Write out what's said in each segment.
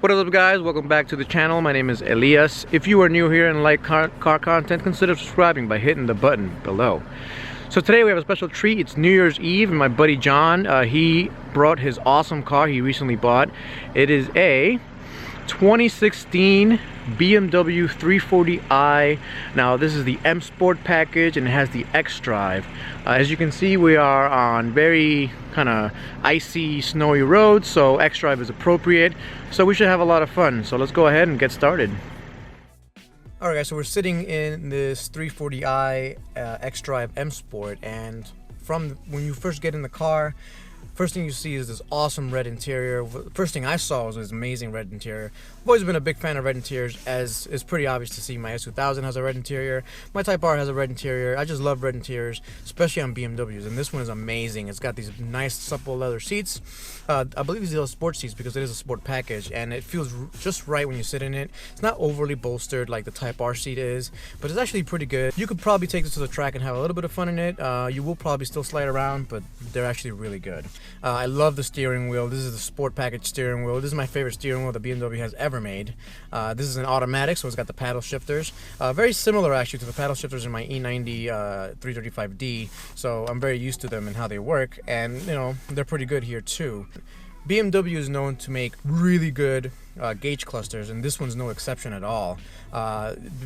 What is up, guys? Welcome back to the channel. My name is Elias. If you are new here and like car content, consider subscribing by hitting the button below. So today we have a special treat. It's New Year's Eve and my buddy John, he brought his awesome car he recently bought. It is a 2016 BMW 340i. Now this is the M Sport package and it has the xDrive. As you can see, we are on very kind of icy, snowy roads, so xDrive is appropriate. So we should have a lot of fun. So let's go ahead and get started. Alright guys, so we're sitting in this 340i xDrive M Sport, and from when you first get in the car, first thing you see is this awesome red interior. First thing I saw was this amazing red interior. I've always been a big fan of red interiors, as is pretty obvious to see. My S2000 has a red interior. My Type R has a red interior. I just love red interiors, especially on BMWs. And this one is amazing. It's got these nice supple leather seats. I believe these are sports seats because it is a sport package, and it feels just right when you sit in it. It's not overly bolstered like the Type R seat is, but it's actually pretty good. You could probably take this to the track and have a little bit of fun in it. You will probably still slide around, but they're actually really good. I love the steering wheel. This is the sport package steering wheel. This is my favorite steering wheel that BMW has ever made. This is an automatic, so it's got the paddle shifters. Very similar actually to the paddle shifters in my E90 335D, so I'm very used to them and how they work, and you know, they're pretty good here too. BMW is known to make really good gauge clusters, and this one's no exception at all.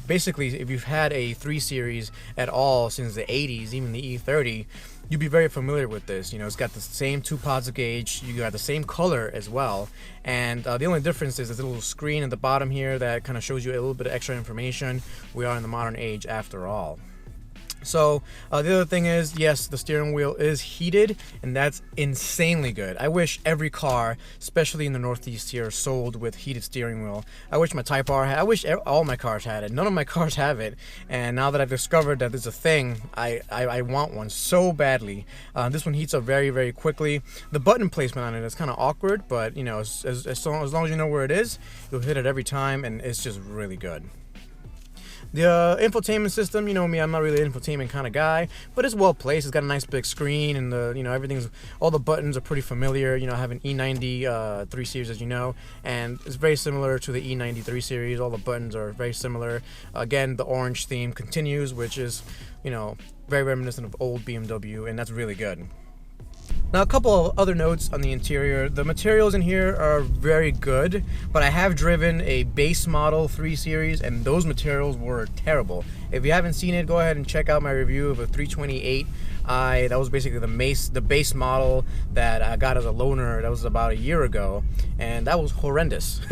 Basically, if you've had a 3 Series at all since the 80s, even the E30, you'd be very familiar with this. You know, it's got the same 2 pods of gauge, you got the same color as well, and the only difference is there's a little screen at the bottom here that kind of shows you a little bit of extra information. We are in the modern age after all. So the other thing is, yes, the steering wheel is heated, and that's insanely good. I wish every car, especially in the Northeast here, sold with heated steering wheel. I wish my Type R had. I wish all my cars had it. None of my cars have it, and now that I've discovered that there's a thing, I want one so badly. This one heats up very, very quickly. The button placement on it is kind of awkward, but you know, as long as you know where it is, you'll hit it every time, and it's just really good. The infotainment system, you know me, I'm not really an infotainment kind of guy, but it's well placed. It's got a nice big screen, and all the buttons are pretty familiar. You know, I have an E90 3 Series, as you know, and it's very similar to the E90 3 Series. All the buttons are very similar. Again, the orange theme continues, which is, you know, very reminiscent of old BMW, and that's really good. Now, a couple of other notes on the interior. The materials in here are very good, but I have driven a base model 3 Series, and those materials were terrible. If you haven't seen it, go ahead and check out my review of a 328i. That was basically the base model that I got as a loaner. That was about a year ago, and that was horrendous.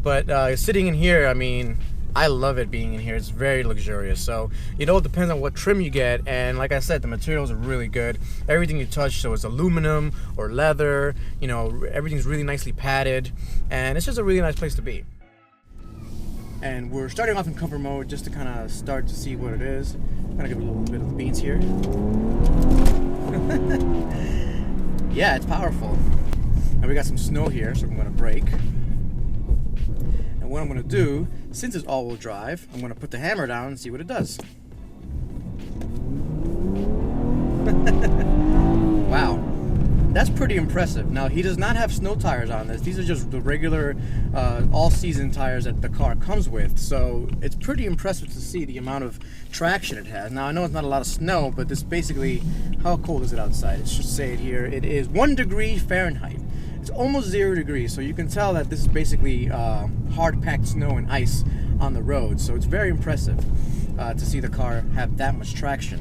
But sitting in here, I mean, I love it being in here. It's very luxurious. So, you know, it depends on what trim you get, and like I said, the materials are really good. Everything you touch, so it's aluminum or leather, you know, everything's really nicely padded, and it's just a really nice place to be. And we're starting off in comfort mode just to kind of start to see what it is. I'm gonna give it a little bit of the beans here. Yeah, it's powerful. And we got some snow here, so I'm gonna brake. What I'm going to do, since it's all-wheel drive, I'm going to put the hammer down and see what it does. Wow, that's pretty impressive. Now, he does not have snow tires on this. These are just the regular all-season tires that the car comes with, so it's pretty impressive to see the amount of traction it has. Now, I know it's not a lot of snow, but this basically, how cold is it outside? It should say it here. It is 1 degree Fahrenheit. It's almost 0 degrees, so you can tell that this is basically hard-packed snow and ice on the road. So it's very impressive to see the car have that much traction.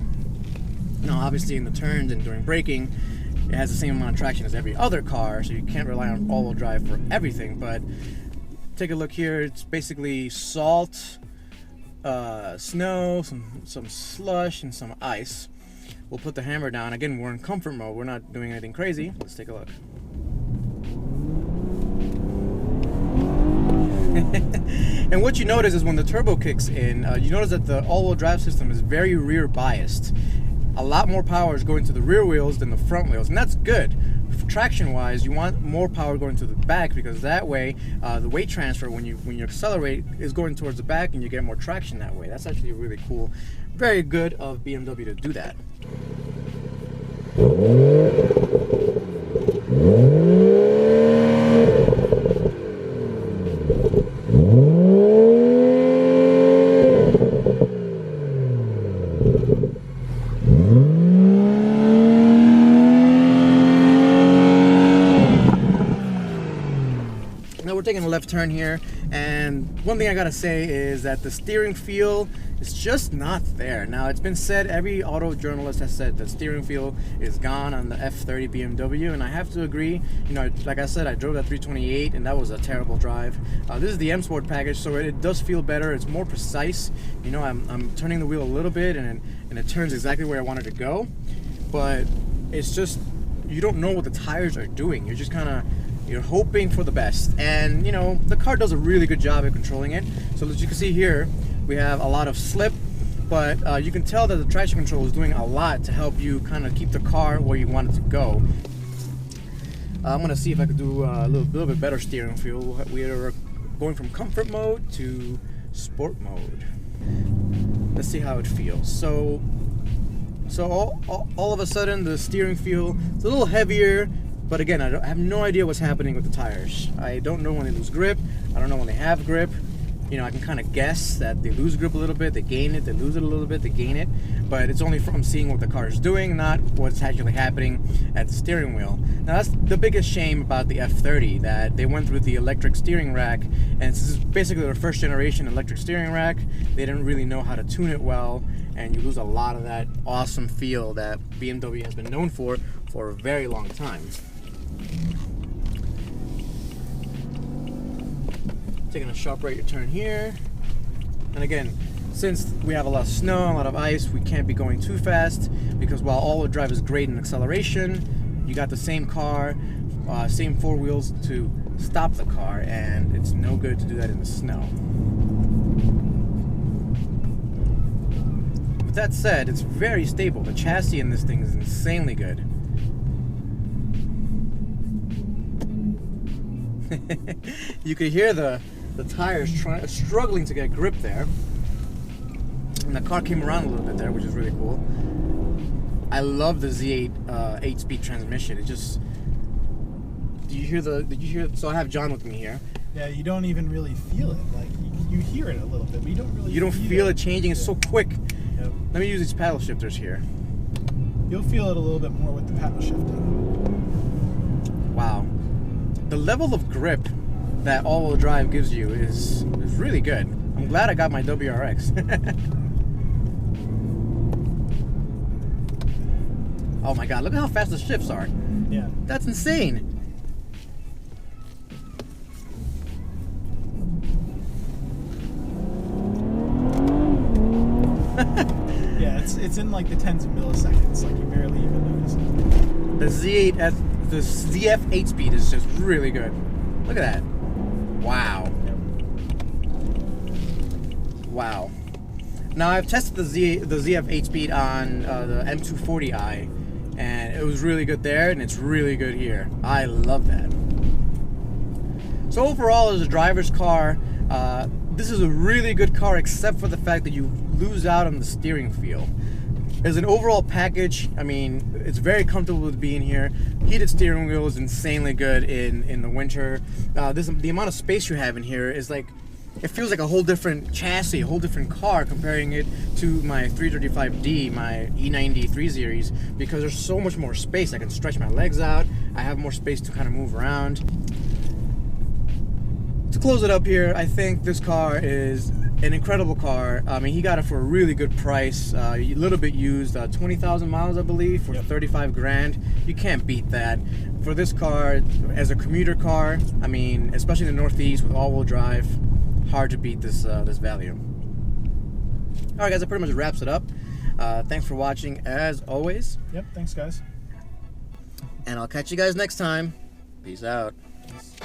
Now, obviously, in the turns and during braking, it has the same amount of traction as every other car, so you can't rely on all-wheel drive for everything. But take a look here. It's basically salt, snow, some slush, and some ice. We'll put the hammer down. Again, we're in comfort mode. We're not doing anything crazy. Let's take a look. And what you notice is when the turbo kicks in, you notice that the all-wheel drive system is very rear biased. A lot more power is going to the rear wheels than the front wheels, and that's good. Traction wise, you want more power going to the back, because that way the weight transfer when you accelerate is going towards the back, and you get more traction that way. That's actually really cool. Very good of BMW to do that. taking a left turn here, and one thing I gotta say is that the steering feel is just not there. Now, it's been said, every auto journalist has said the steering feel is gone on the F30 BMW, and I have to agree. You know, like I said, I drove that 328, and that was a terrible drive. This is the M Sport package, so it does feel better. It's more precise. You know, I'm turning the wheel a little bit, and it turns exactly where I want it to go. But it's just, you don't know what the tires are doing. You're just kind of, you're hoping for the best. And, you know, the car does a really good job at controlling it. So as you can see here, we have a lot of slip, but you can tell that the traction control is doing a lot to help you kind of keep the car where you want it to go. I'm gonna see if I could do a little bit better steering feel. We are going from comfort mode to sport mode. Let's see how it feels. So all of a sudden the steering feel is a little heavier, but again, I have no idea what's happening with the tires. I don't know when they lose grip. I don't know when they have grip. You know, I can kind of guess that they lose grip a little bit, they gain it, they lose it a little bit, they gain it, but it's only from seeing what the car is doing, not what's actually happening at the steering wheel. Now, that's the biggest shame about the F30, that they went through the electric steering rack, and this is basically their first generation electric steering rack. They didn't really know how to tune it well, and you lose a lot of that awesome feel that BMW has been known for a very long time. Taking a sharp right turn here, and again, since we have a lot of snow, a lot of ice, we can't be going too fast, because while all-wheel drive is great in acceleration, you got the same car, same four wheels to stop the car, and it's no good to do that in the snow. With that said, it's very stable. The chassis in this thing is insanely good. You could hear the tires struggling to get grip there, and the car came around a little bit there, which is really cool. I love the Z8 8-speed transmission. It just, did you hear? So I have John with me here. Yeah, you don't even really feel it. Like you hear it a little bit, but you don't really. You don't feel it changing. It's so quick. Yep. Let me use these paddle shifters here. You'll feel it a little bit more with the paddle shifting. Wow, the level of grip that all-wheel drive gives you is really good. I'm glad I got my WRX. Oh my god, look at how fast the shifts are. Yeah. That's insane. Yeah, it's in like the tens of milliseconds, like you barely even notice it. The ZF 8-speed is just really good. Look at that. Wow. Yep. Wow. Now, I've tested the ZF 8-speed on the M240i, and it was really good there, and it's really good here. I love that. So overall, as a driver's car, this is a really good car, except for the fact that you lose out on the steering feel. As an overall package, I mean, it's very comfortable with being here. Heated steering wheel is insanely good in the winter. The amount of space you have in here is like, it feels like a whole different chassis, a whole different car, comparing it to my 335D, my E90 3 Series, because there's so much more space. I can stretch my legs out. I have more space to kind of move around. To close it up here, I think this car is an incredible car. I mean, he got it for a really good price, a little bit used, 20,000 miles, I believe, for 35 grand. You can't beat that. For this car, as a commuter car, I mean, especially in the Northeast with all-wheel drive, hard to beat this value. All right, guys, that pretty much wraps it up. Thanks for watching, as always. Yep, thanks, guys. And I'll catch you guys next time. Peace out. Peace.